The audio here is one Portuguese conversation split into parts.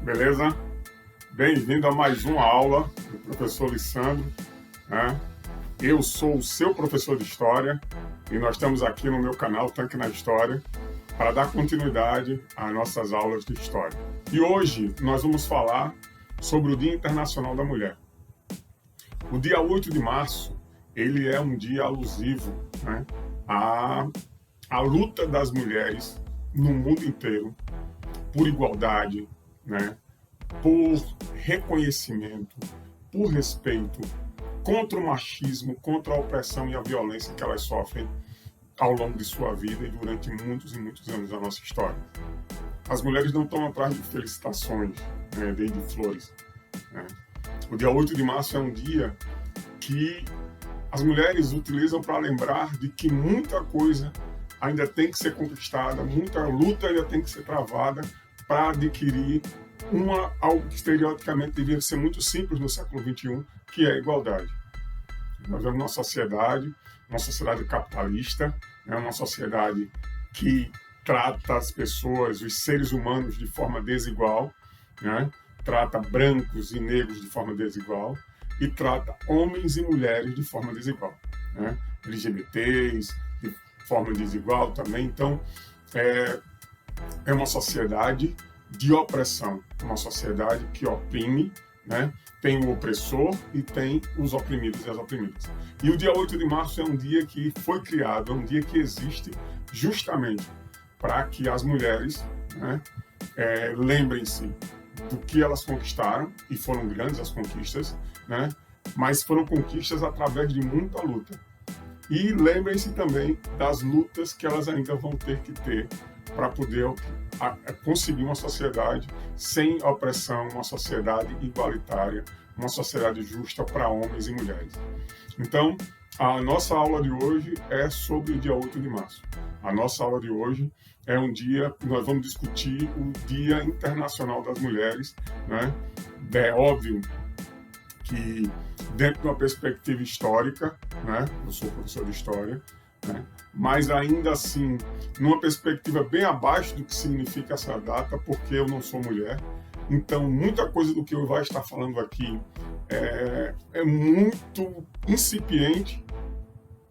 Beleza? Bem-vindo a mais uma aula do professor Lissandro, né? Eu sou o seu professor de História e nós estamos aqui no meu canal Tanque na História para dar continuidade às nossas aulas de História. E hoje nós vamos falar sobre o Dia Internacional da Mulher. O dia 8 de março, ele é um dia alusivo, né, à luta das mulheres no mundo inteiro por igualdade, né, por reconhecimento, por respeito, contra o machismo, contra a opressão e a violência que elas sofrem ao longo de sua vida e durante muitos e muitos anos da nossa história. As mulheres não estão atrás de felicitações, né, nem de flores, né? O dia 8 de março é um dia que as mulheres utilizam para lembrar de que muita coisa ainda tem que ser conquistada, muita luta ainda tem que ser travada para adquirir algo que estereotipamente devia ser muito simples no século XXI, que é a igualdade. Nós vemos uma sociedade capitalista, né, uma sociedade que trata as pessoas, os seres humanos, de forma desigual, né, trata brancos e negros de forma desigual e trata homens e mulheres de forma desigual, né, LGBTs de forma desigual também. Então, é uma sociedade de opressão, uma sociedade que oprime, né? Tem o opressor e tem os oprimidos e as oprimidas. E o dia 8 de março é um dia que foi criado, é um dia que existe justamente para que as mulheres, né, lembrem-se do que elas conquistaram, e foram grandes as conquistas, né, mas foram conquistas através de muita luta. E lembrem-se também das lutas que elas ainda vão ter que ter para poder conseguir uma sociedade sem opressão, uma sociedade igualitária, uma sociedade justa para homens e mulheres. Então, a nossa aula de hoje é sobre o dia 8 de março. A nossa aula de hoje é um dia que nós vamos discutir o Dia Internacional das Mulheres, né? É óbvio que dentro de uma perspectiva histórica, né? Eu sou professor de História, né? Mas ainda assim, numa perspectiva bem abaixo do que significa essa data, porque eu não sou mulher. Então, muita coisa do que eu vou estar falando aqui é muito incipiente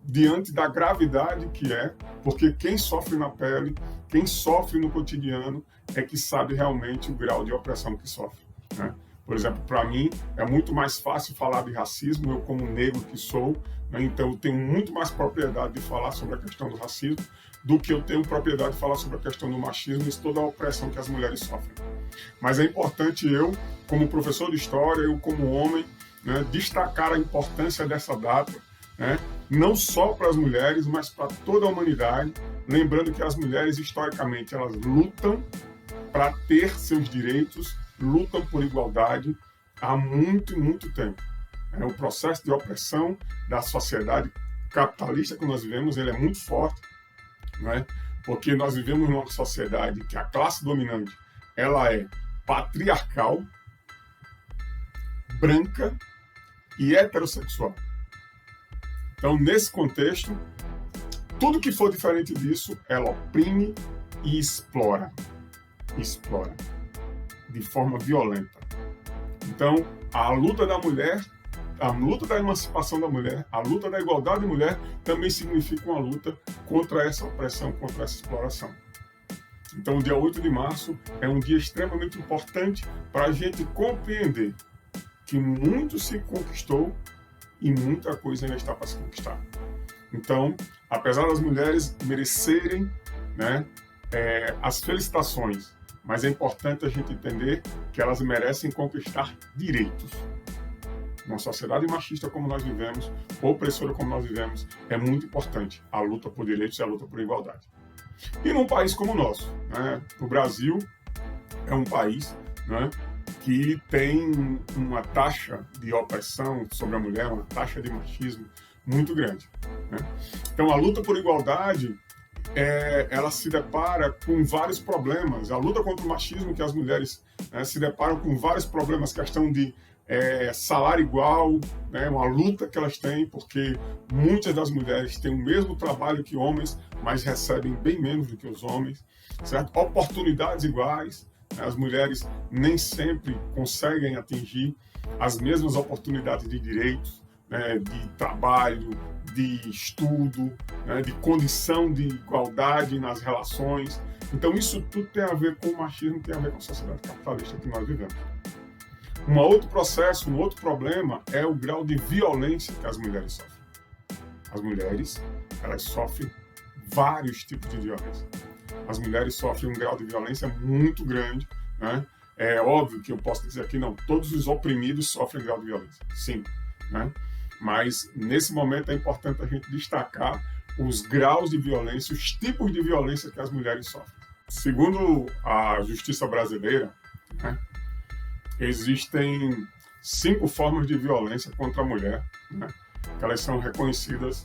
diante da gravidade que é, porque quem sofre na pele, quem sofre no cotidiano, é que sabe realmente o grau de opressão que sofre, né? Por exemplo, para mim, é muito mais fácil falar de racismo, eu como negro que sou, né, então eu tenho muito mais propriedade de falar sobre a questão do racismo do que eu tenho propriedade de falar sobre a questão do machismo e toda a opressão que as mulheres sofrem. Mas é importante eu, como professor de História, eu como homem, né, destacar a importância dessa data, né, não só para as mulheres, mas para toda a humanidade, lembrando que as mulheres, historicamente, elas lutam para ter seus direitos, lutam por igualdade há muito e muito tempo. O processo de opressão da sociedade capitalista que nós vivemos, ele é muito forte, né? Porque nós vivemos numa sociedade que a classe dominante ela é patriarcal, branca e heterossexual. Então, nesse contexto, tudo que for diferente disso, ela oprime e explora de forma violenta. Então, a luta da mulher, a luta da emancipação da mulher, a luta da igualdade da mulher também significa uma luta contra essa opressão, contra essa exploração. Então, o dia 8 de março é um dia extremamente importante para a gente compreender que muito se conquistou e muita coisa ainda está para se conquistar. Então, apesar das mulheres merecerem, né, as felicitações, mas é importante a gente entender que elas merecem conquistar direitos. Numa sociedade machista como nós vivemos, opressora como nós vivemos, é muito importante a luta por direitos e a luta por igualdade. E num país como o nosso, né, o Brasil é um país, né, que tem uma taxa de opressão sobre a mulher, uma taxa de machismo muito grande, né? Então, a luta por igualdade ela se depara com vários problemas. A luta contra o machismo, que as mulheres, né, se deparam com vários problemas, questão de salário igual, né, uma luta que elas têm, porque muitas das mulheres têm o mesmo trabalho que homens, mas recebem bem menos do que os homens, certo? Oportunidades iguais, As mulheres nem sempre conseguem atingir as mesmas oportunidades de direitos, né, de trabalho, de estudo, né, de condição de igualdade nas relações. Então isso tudo tem a ver com o machismo, tem a ver com a sociedade capitalista que nós vivemos. Um outro processo, um outro problema é o grau de violência que as mulheres sofrem. As mulheres, elas sofrem vários tipos de violência. As mulheres sofrem um grau de violência muito grande, né? É óbvio que eu posso dizer aqui, não, todos os oprimidos sofrem grau de violência, sim, né? Mas nesse momento é importante a gente destacar os graus de violência, os tipos de violência que as mulheres sofrem. Segundo a justiça brasileira, né, existem 5 formas de violência contra a mulher, né, que elas são reconhecidas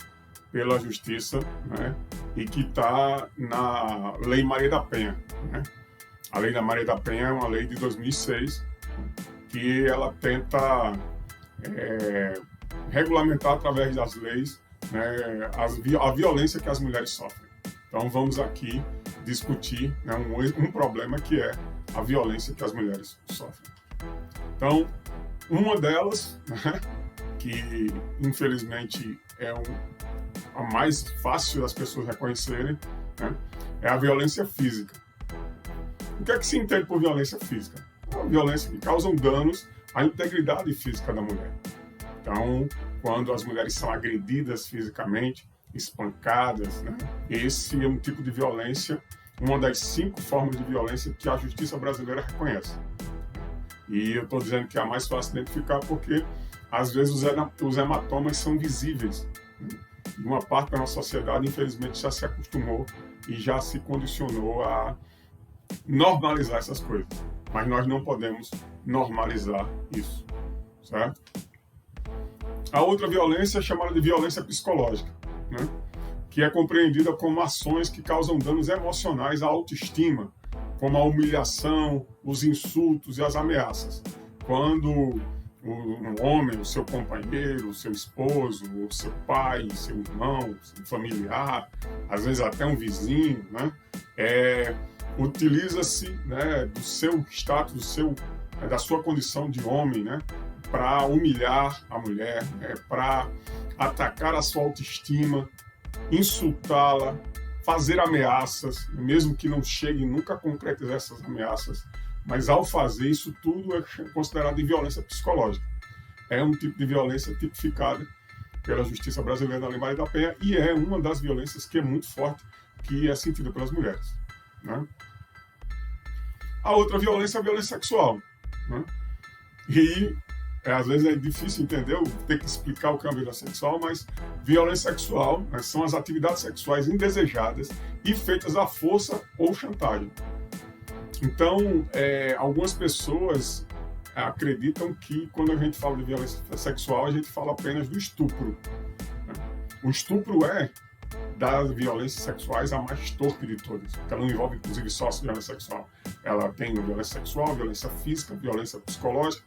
pela justiça, né, e que está na Lei Maria da Penha, né? A Lei da Maria da Penha é uma lei de 2006 que ela tenta regulamentar através das leis, né, a violência que as mulheres sofrem. Então vamos aqui discutir, né, um problema que é a violência que as mulheres sofrem. Então, uma delas, né, que infelizmente é a mais fácil das pessoas reconhecerem, né, é a violência física. O que é que se entende por violência física? É uma violência que causa danos à integridade física da mulher. Então, quando as mulheres são agredidas fisicamente, espancadas, né, esse é um tipo de violência, uma das 5 formas de violência que a justiça brasileira reconhece. E eu estou dizendo que é a mais fácil de identificar porque, às vezes, os hematomas são visíveis. E uma parte da nossa sociedade, infelizmente, já se acostumou e já se condicionou a normalizar essas coisas. Mas nós não podemos normalizar isso, certo? A outra violência é chamada de violência psicológica, né, que é compreendida como ações que causam danos emocionais à autoestima, como a humilhação, os insultos e as ameaças. Quando um homem, o seu companheiro, o seu esposo, o seu pai, seu irmão, seu familiar, às vezes até um vizinho, né, utiliza-se, né, do seu status, da sua condição de homem, né, para humilhar a mulher, né, para atacar a sua autoestima, insultá-la, fazer ameaças, mesmo que não chegue nunca a concretizar essas ameaças, mas ao fazer isso tudo é considerado de violência psicológica. É um tipo de violência tipificada pela justiça brasileira na Lei Maria da Penha e é uma das violências que é muito forte, que é sentida pelas mulheres, né? A outra violência é a violência sexual, né? E às vezes é difícil entender, ter que explicar o que é uma violência sexual, mas violência sexual, né, são as atividades sexuais indesejadas e feitas à força ou chantagem. Então, algumas pessoas acreditam que quando a gente fala de violência sexual, a gente fala apenas do estupro, né? O estupro é das violências sexuais a mais torpe de todas, porque ela não envolve inclusive só a violência sexual. Ela tem violência sexual, violência física, violência psicológica,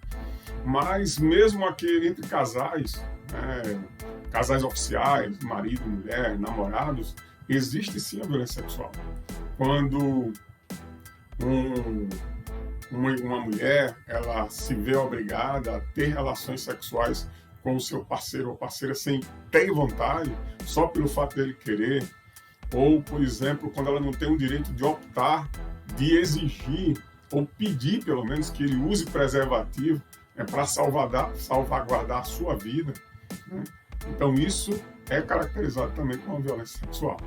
mas mesmo aqui entre casais, né, casais oficiais, marido, mulher, namorados, existe sim a violência sexual. Quando uma mulher ela se vê obrigada a ter relações sexuais com o seu parceiro ou parceira sem ter vontade, só pelo fato dele querer, ou, por exemplo, quando ela não tem o direito de optar, de exigir, ou pedir, pelo menos, que ele use preservativo, para salvaguardar a sua vida, né? Então isso é caracterizado também como uma violência sexual.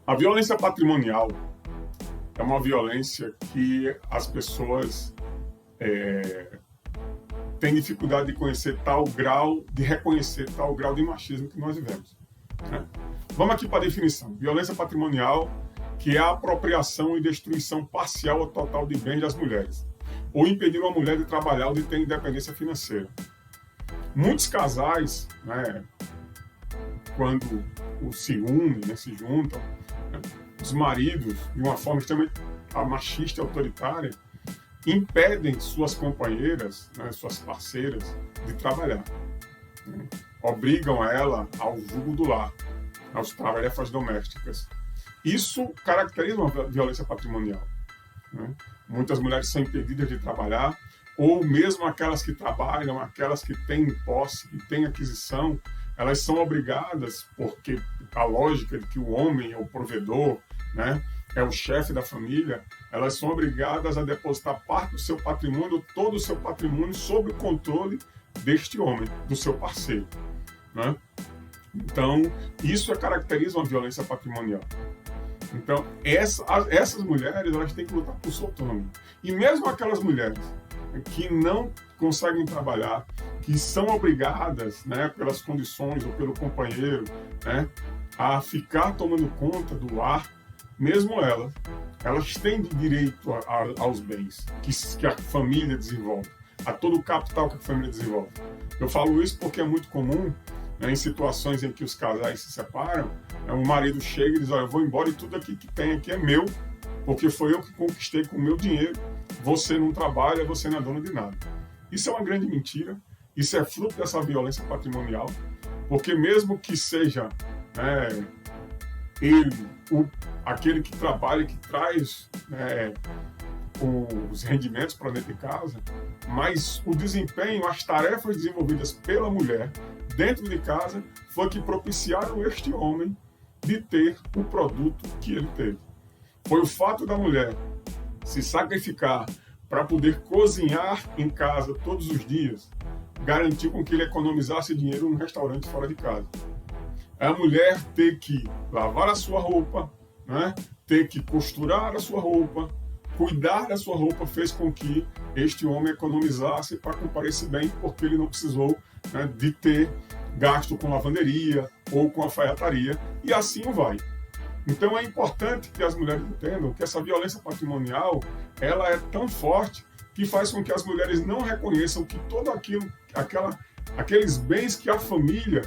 A violência patrimonial é uma violência que as pessoas têm dificuldade de reconhecer tal grau de machismo que nós vivemos, né? Vamos aqui para a definição. Violência patrimonial, que é a apropriação e destruição parcial ou total de bens das mulheres, ou impedir uma mulher de trabalhar ou de ter independência financeira. Muitos casais, né, quando se unem, né, se juntam, né, os maridos, de uma forma extremamente machista e autoritária, impedem suas companheiras, né, suas parceiras, de trabalhar, né? Obrigam ela ao jugo do lar, às tarefas domésticas. Isso caracteriza uma violência patrimonial. né? Muitas mulheres são impedidas de trabalhar, ou mesmo aquelas que trabalham, aquelas que têm posse, que têm aquisição, elas são obrigadas, porque a lógica de que o homem é o provedor, né, é o chefe da família, elas são obrigadas a depositar parte do seu patrimônio, todo o seu patrimônio, sob o controle deste homem, do seu parceiro, né? Então, isso caracteriza uma violência patrimonial. Então, essas mulheres, elas têm que lutar por sua autonomia. E mesmo aquelas mulheres que não conseguem trabalhar, que são obrigadas, né, pelas condições ou pelo companheiro, né, a ficar tomando conta do lar, mesmo elas têm direito aos bens que a família desenvolve, a todo o capital que a família desenvolve. Eu falo isso porque é muito comum, né, em situações em que os casais se separam, o marido chega e diz: olha, eu vou embora e tudo aqui que tem aqui é meu, porque foi eu que conquistei com o meu dinheiro, você não trabalha, você não é dono de nada. Isso é uma grande mentira, isso é fruto dessa violência patrimonial, porque mesmo que seja, né, ele, aquele que trabalha, que traz, né, os rendimentos para dentro de casa, mas o desempenho, as tarefas desenvolvidas pela mulher dentro de casa foi que propiciaram este homem de ter o produto que ele teve. Foi o fato da mulher se sacrificar para poder cozinhar em casa todos os dias, garantiu com que ele economizasse dinheiro num restaurante fora de casa. A mulher ter que lavar a sua roupa, né, ter que costurar a sua roupa, cuidar da sua roupa, fez com que este homem economizasse para comparecer bem, porque ele não precisou, né, de ter gasto com lavanderia ou com alfaiataria, e assim vai. Então é importante que as mulheres entendam que essa violência patrimonial, ela é tão forte que faz com que as mulheres não reconheçam que todo aqueles bens que a família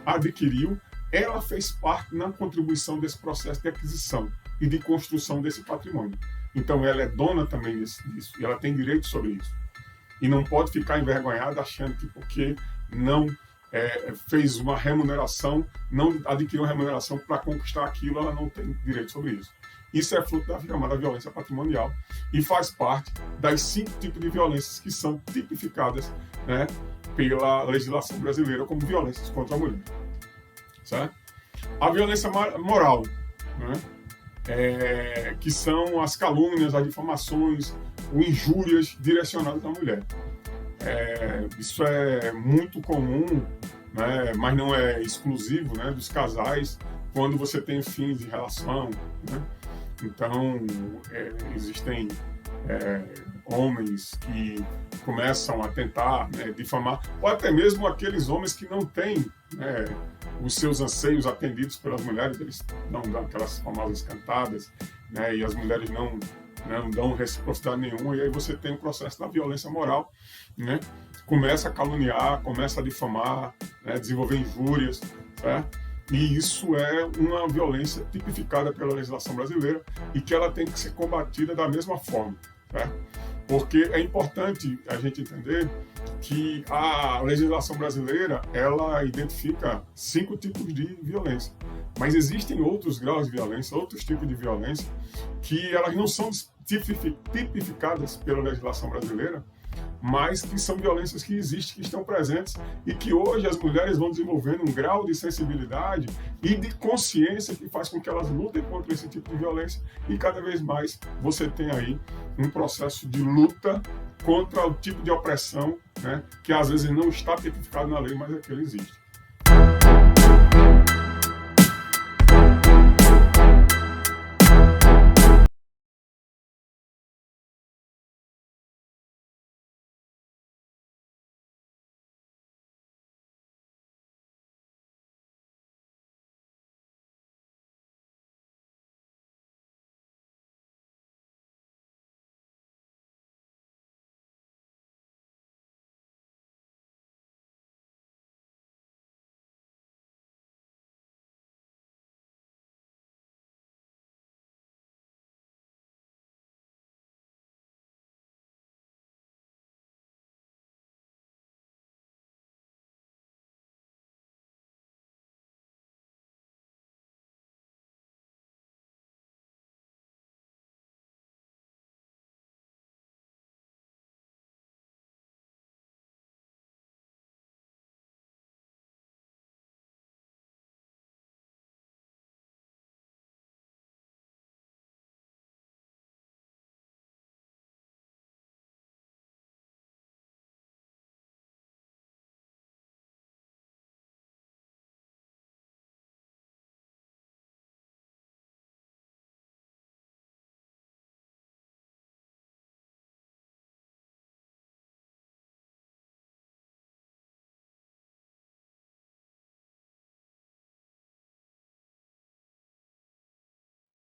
adquiriu, ela fez parte na contribuição desse processo de aquisição e de construção desse patrimônio. Então ela é dona também disso, e ela tem direito sobre isso. E não pode ficar envergonhada achando que porque não fez uma remuneração, não adquiriu uma remuneração para conquistar aquilo, ela não tem direito sobre isso. Isso é fruto da chamada violência patrimonial e faz parte das 5 tipos de violências que são tipificadas, né, pela legislação brasileira como violências contra a mulher. Certo? A violência moral, né, que são as calúnias, as difamações, ou injúrias direcionadas à mulher. Isso é muito comum, né, mas não é exclusivo, né, dos casais quando você tem fins de relação, né? Então, existem homens que começam a tentar, né, difamar, ou até mesmo aqueles homens que não têm, né, os seus anseios atendidos pelas mulheres, eles não dão aquelas famosas cantadas, né, e as mulheres não dão reciprocidade nenhuma, e aí você tem o processo da violência moral, né? Começa a caluniar, começa a difamar, né, desenvolver injúrias, certo? E isso é uma violência tipificada pela legislação brasileira e que ela tem que ser combatida da mesma forma, certo? Porque é importante a gente entender que a legislação brasileira, ela identifica 5 tipos de violência, mas existem outros graus de violência, outros tipos de violência, que elas não são tipificadas pela legislação brasileira, mas que são violências que existem, que estão presentes e que hoje as mulheres vão desenvolvendo um grau de sensibilidade e de consciência que faz com que elas lutem contra esse tipo de violência, e cada vez mais você tem aí um processo de luta contra o tipo de opressão, né, que às vezes não está tipificado na lei, mas é que ele existe.